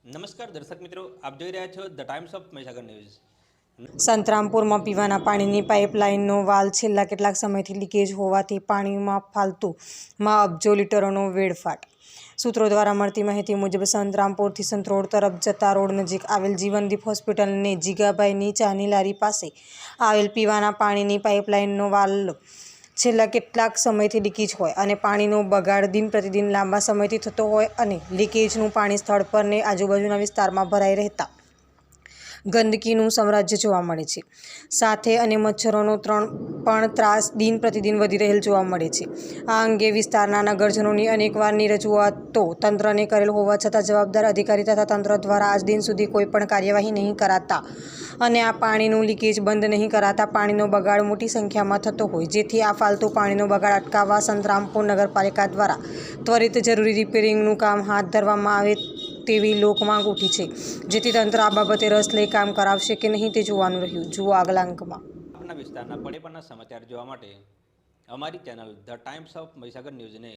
નમસ્કાર દર્શક મિત્રો, આપ જોઈ રહ્યા છો the times of Mahisagar news. સંતરામપુરમાં પીવાના પાણીની પાઇપલાઇનનો વાલ્વ છેલ્લા કેટલાક સમયથી લીકેજ હોવાથી પાણીમાં ફાલતુમાં અબજો લીટરોનો વેડફાટ। સૂત્રો દ્વારા મળતી માહિતી મુજબ સંતરામપુરથી સંતરોડ તરફ જતા રોડ નજીક આવેલ જીવનદીપ હોસ્પિટલને જીગાભાઈની ચાની લારી પાસે આવેલ પીવાના પાણીની પાઇપલાઇનનો વાલ્વ છેલ્લા કેટલાક સમયથી લીકેજ હોય અને પાણીનો બગાડ દિન પ્રતિદિન લાંબા સમયથી થતો હોય અને લીકેજનું પાણી સ્થળ પર ને આજુબાજુના વિસ્તારમાં ભરાઈ રહેતા ગંદકીનું સામ્રાજ્ય જોવા મળે છે। સાથે અને મચ્છરોનો પણ ત્રાસ દિન પ્રતિદિન વધી રહેલ જોવા મળે છે। આ અંગે વિસ્તારના નગરજનોની અનેકવારની રજૂઆતો તંત્રને કરેલ હોવા છતાં જવાબદાર અધિકારી તથા તંત્ર દ્વારા આજ દિન સુધી કોઈ પણ કાર્યવાહી નહીં કરાતા અને આ પાણીનું લીકેજ બંધ નહીં કરાતા પાણીનો બગાડ મોટી સંખ્યામાં થતો હોય, જેથી આ ફાલતુ પાણીનો બગાડ અટકાવવા સંતરામપુર નગરપાલિકા દ્વારા ત્વરિત જરૂરી રિપેરિંગનું કામ હાથ ધરવામાં આવે તેવી લોકમાંગ ઉઠી છે, જેથી તંત્ર આ બાબતે રસ લઈ કામ કરાવશે કે નહીં તે જોવાનું રહ્યું। જુઓ આગલા અંકમાં। આપના વિસ્તારના પડે પણના સમાચાર જોવા માટે અમારી channel the times of Mahisagar ન્યૂઝને